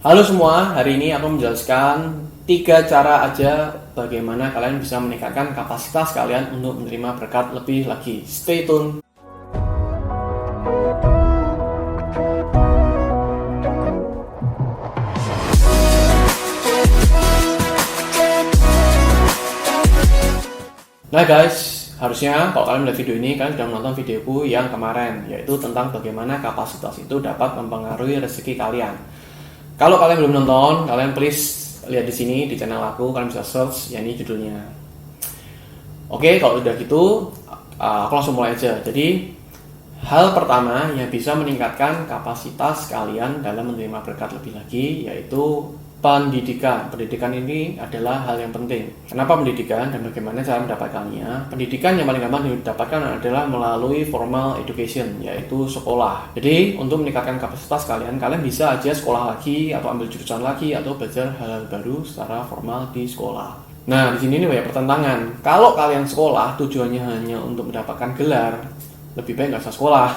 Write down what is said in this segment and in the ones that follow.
Halo semua, hari ini aku menjelaskan 3 cara aja bagaimana kalian bisa meningkatkan kapasitas kalian untuk menerima berkat lebih lagi. Stay tune. Nah guys, harusnya kalau kalian melihat video ini, kalian sudah menonton videoku yang kemarin, yaitu tentang bagaimana kapasitas itu dapat mempengaruhi rezeki kalian. Kalau kalian belum nonton, kalian please lihat di sini di channel aku, kalian bisa search, ya ini judulnya. Oke, kalau udah gitu, aku langsung mulai aja. Jadi, hal pertama yang bisa meningkatkan kapasitas kalian dalam menerima berkat lebih lagi, yaitu pendidikan. Pendidikan ini adalah hal yang penting. Kenapa pendidikan dan bagaimana cara mendapatkannya? Pendidikan yang paling gampang didapatkan adalah melalui formal education, yaitu sekolah. Jadi, untuk meningkatkan kapasitas kalian bisa aja sekolah lagi, atau ambil jurusan lagi, atau belajar hal-hal baru secara formal di sekolah. Nah, di sini banyak pertentangan. Kalau kalian sekolah tujuannya hanya untuk mendapatkan gelar, lebih baik nggak usah sekolah.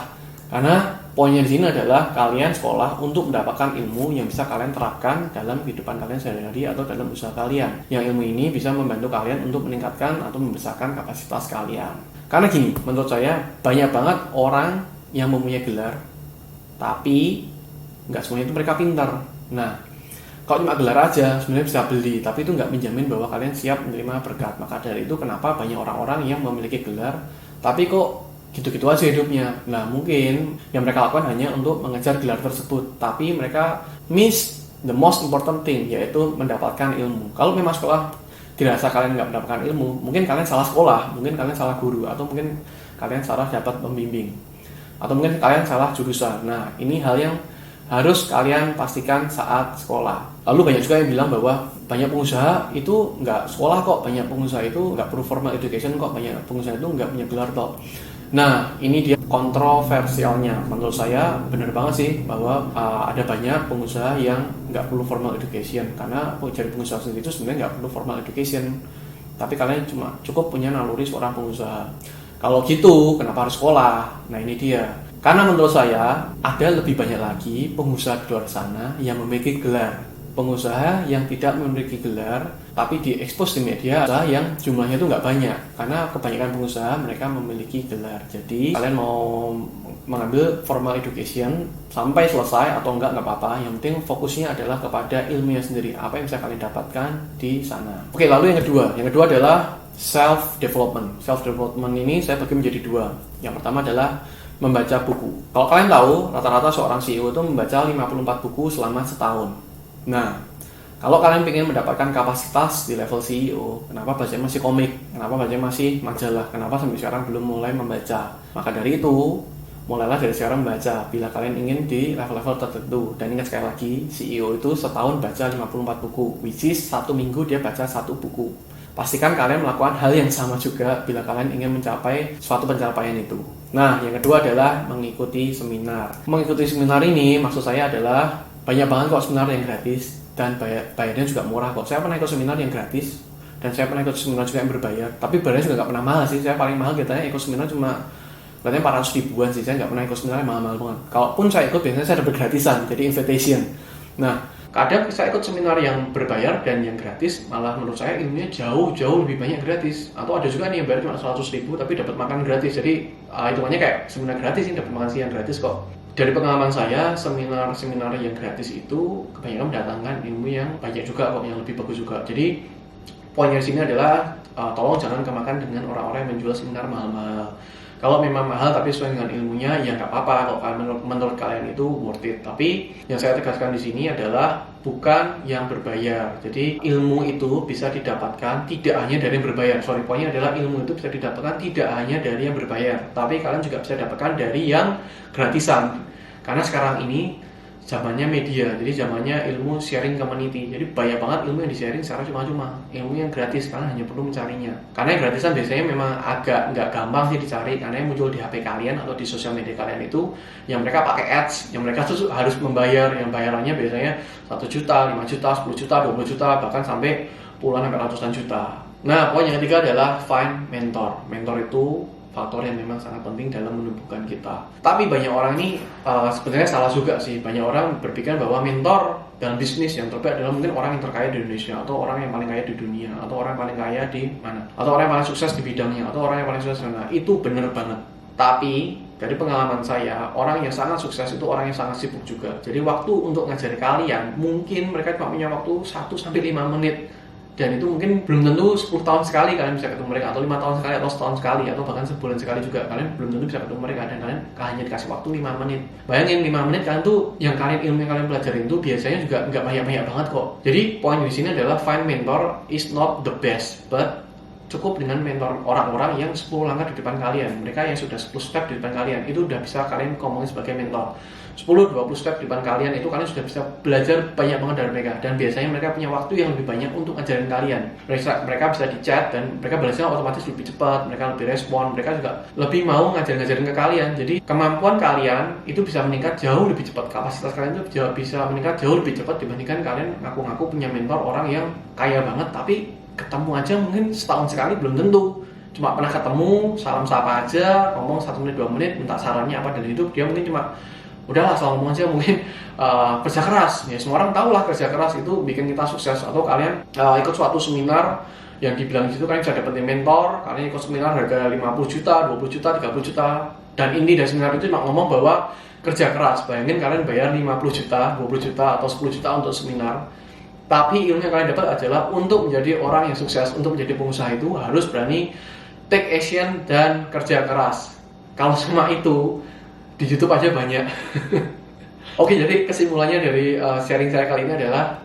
Karena poinnya di sini adalah kalian sekolah untuk mendapatkan ilmu yang bisa kalian terapkan dalam kehidupan kalian sehari-hari atau dalam usaha kalian. Yang ilmu ini bisa membantu kalian untuk meningkatkan atau membesarkan kapasitas kalian. Karena gini, menurut saya banyak banget orang yang mempunyai gelar, tapi nggak semuanya itu mereka pintar. Nah, kalau cuma gelar aja sebenarnya bisa beli, tapi itu nggak menjamin bahwa kalian siap menerima berkat. Maka dari itu kenapa banyak orang-orang yang memiliki gelar, tapi kok gitu-gitu aja hidupnya. Nah, mungkin yang mereka lakukan hanya untuk mengejar gelar tersebut, tapi mereka miss the most important thing, yaitu mendapatkan ilmu. Kalau memang sekolah dirasa kalian nggak mendapatkan ilmu, mungkin kalian salah sekolah, mungkin kalian salah guru, atau mungkin kalian salah dapat pembimbing, atau mungkin kalian salah jurusan. Nah, ini hal yang harus kalian pastikan saat sekolah. Lalu banyak juga yang bilang bahwa banyak pengusaha itu nggak sekolah kok, banyak pengusaha itu nggak perlu formal education kok, banyak pengusaha itu nggak punya gelar kok. Nah, ini dia kontroversialnya. Menurut saya benar banget sih bahwa ada banyak pengusaha yang nggak perlu formal education, karena jadi pengusaha sendiri itu sebenarnya nggak perlu formal education. Tapi kalian cuma cukup punya naluri seorang pengusaha. Kalau gitu, kenapa harus sekolah? Nah, ini dia. Karena menurut saya ada lebih banyak lagi pengusaha di luar sana yang memiliki gelar. Pengusaha yang tidak memiliki gelar tapi diekspos di media yang jumlahnya itu nggak banyak, karena kebanyakan pengusaha mereka memiliki gelar. Jadi kalian mau mengambil formal education sampai selesai atau enggak apa-apa, yang penting fokusnya adalah kepada ilmunya sendiri, apa yang bisa kalian dapatkan di sana. Oke, lalu yang kedua adalah self development. Self development ini saya bagi menjadi dua. Yang pertama adalah membaca buku. Kalau kalian tahu, rata-rata seorang CEO itu membaca 54 buku selama setahun. Nah, kalau kalian ingin mendapatkan kapasitas di level CEO, kenapa bacanya masih komik? Kenapa bacanya masih majalah? Kenapa sampai sekarang belum mulai membaca? Maka dari itu, mulailah dari sekarang membaca bila kalian ingin di level-level tertentu. Dan ingat sekali lagi, CEO itu setahun baca 54 buku, which is 1 minggu dia baca 1 buku. Pastikan kalian melakukan hal yang sama juga bila kalian ingin mencapai suatu pencapaian itu. Nah, yang kedua adalah mengikuti seminar. Mengikuti seminar ini maksud saya adalah banyak banget kok seminar yang gratis dan bayarnya juga murah kok. Saya pernah ikut seminar yang gratis dan saya pernah ikut seminar juga yang berbayar, tapi bayarnya juga nggak pernah mahal sih. Saya paling mahal katanya ikut seminar cuma katanya 400 ribuan sih. Saya nggak pernah ikut seminar yang mahal-mahal banget. Kalaupun saya ikut biasanya saya dapat gratisan, jadi invitation. Nah, kadang saya ikut seminar yang berbayar dan yang gratis, malah menurut saya ilmunya jauh lebih banyak gratis. Atau ada juga nih yang bayar cuma 100 ribu tapi dapat makan gratis. Jadi hitungannya kayak seminar gratis ini, dapat makan siang gratis kok. Dari pengalaman saya, seminar-seminar yang gratis itu kebanyakan mendatangkan ilmu yang banyak juga kok, yang lebih bagus juga. Jadi poinnya di sini adalah tolong jangan kemakan dengan orang-orang yang menjual seminar mahal-mahal. Kalau memang mahal tapi sesuai dengan ilmunya, ya nggak apa-apa. Kalau menurut kalian itu worth it. Tapi yang saya tegaskan di sini adalah bukan yang berbayar. Jadi ilmu itu bisa didapatkan tidak hanya dari yang berbayar. Poinnya adalah ilmu itu bisa didapatkan tidak hanya dari yang berbayar, tapi kalian juga bisa dapatkan dari yang gratisan. Karena sekarang ini zamannya media, jadi zamannya ilmu sharing community. Jadi banyak banget ilmu yang di-sharing secara cuma-cuma, ilmu yang gratis, kalian hanya perlu mencarinya. Karena yang gratisan biasanya memang agak nggak gampang sih dicari, karena yang muncul di HP kalian atau di sosial media kalian itu yang mereka pakai ads, yang mereka tuh harus membayar, yang bayarannya biasanya 1 juta, 5 juta, 10 juta, 20 juta, bahkan sampai puluhan sampai ratusan juta. Nah, poin yang ketiga adalah find mentor. Mentor itu faktor yang memang sangat penting dalam menumbuhkan kita. Tapi banyak orang ini sebenarnya salah juga sih. Banyak orang berpikir bahwa mentor dalam bisnis yang terbaik adalah mungkin orang yang terkaya di Indonesia, atau orang yang paling kaya di dunia, atau orang yang paling kaya di mana, atau orang yang paling sukses di bidangnya, atau orang yang paling sukses di mana. Itu benar banget. Tapi dari pengalaman saya, orang yang sangat sukses itu orang yang sangat sibuk juga. Jadi waktu untuk ngajari kalian, mungkin mereka cuma punya waktu 1-5 menit. Dan itu mungkin belum tentu 10 tahun sekali kalian bisa ketemu mereka, atau 5 tahun sekali, atau setahun sekali, atau bahkan sebulan sekali juga. Kalian belum tentu bisa ketemu mereka, dan kalian hanya dikasih waktu 5 menit. Bayangin 5 menit kalian tuh, yang ilmu yang kalian pelajarin itu biasanya juga nggak banyak-banyak banget kok. Jadi poin di sini adalah find mentor is not the best, but cukup dengan mentor orang-orang yang 10 langkah di depan kalian. Mereka yang sudah 10 step di depan kalian, itu udah bisa kalian ngomongin sebagai mentor. 10-20 step di depan kalian itu kalian sudah bisa belajar banyak banget dari mereka. Dan biasanya mereka punya waktu yang lebih banyak untuk ngajarin kalian. Mereka bisa di chat dan mereka balasnya otomatis lebih cepat, mereka lebih respon, mereka juga lebih mau ngajarin ke kalian. Jadi kemampuan kalian itu bisa meningkat jauh lebih cepat. Kapasitas kalian itu bisa meningkat jauh lebih cepat dibandingkan kalian ngaku-ngaku punya mentor orang yang kaya banget, tapi ketemu aja mungkin setahun sekali belum tentu. Cuma pernah ketemu, salam sapa aja, ngomong 1 menit 2 menit, minta sarannya apa dari hidup, dia mungkin cuma udahlah asal ngomong aja, mungkin kerja keras. Ya semua orang tahu lah kerja keras itu bikin kita sukses. Atau kalian ikut suatu seminar yang dibilang di situ kalian bisa dapetin mentor, kalian ikut seminar harga 50 juta, 20 juta, 30 juta. Dan inti dari seminar itu cuma ngomong bahwa kerja keras. Bayangin kalian bayar 50 juta, 20 juta, atau 10 juta untuk seminar. Tapi ilmu yang kalian dapat adalah untuk menjadi orang yang sukses, untuk menjadi pengusaha itu harus berani take action dan kerja keras. Kalau semua itu di YouTube aja banyak. Oke, jadi kesimpulannya dari sharing saya kali ini adalah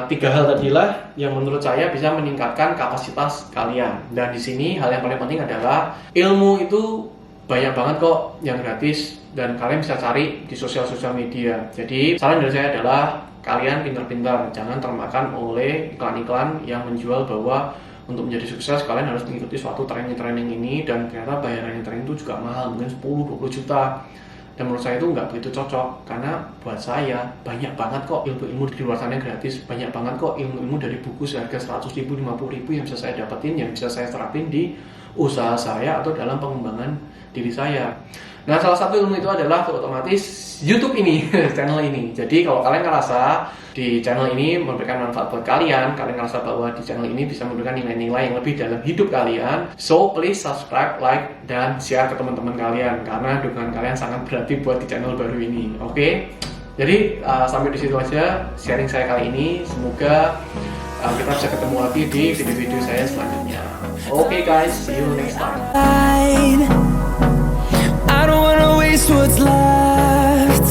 3 hal tadilah yang menurut saya bisa meningkatkan kapasitas kalian. Dan di sini hal yang paling penting adalah ilmu itu banyak banget kok yang gratis dan kalian bisa cari di sosial media. Jadi saran dari saya adalah kalian pintar-pintar, jangan termakan oleh iklan-iklan yang menjual bahwa untuk menjadi sukses kalian harus mengikuti suatu training ini, dan ternyata bayaran training itu juga mahal, mungkin 10-20 juta. Dan menurut saya itu nggak begitu cocok, karena buat saya banyak banget kok ilmu-ilmu di luar sana gratis, banyak banget kok ilmu-ilmu dari buku seharga 100 ribu, 50 ribu yang bisa saya dapetin, yang bisa saya terapin di usaha saya atau dalam pengembangan diri saya. Nah, salah satu ilmu itu adalah otomatis YouTube ini, channel ini. Jadi kalau kalian ngerasa di channel ini memberikan manfaat buat kalian ngerasa bahwa di channel ini bisa memberikan nilai-nilai yang lebih dalam hidup kalian, so please subscribe, like, dan share ke teman-teman kalian, karena dukungan kalian sangat berarti buat di channel baru ini. Oke? Jadi sampai di situ aja sharing saya kali ini. Semoga kita bisa ketemu lagi di video-video saya selanjutnya. Oke guys, see you next time. I don't wanna waste what's left.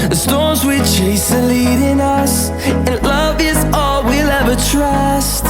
The storms we chase are leading us, and love is all we'll ever trust.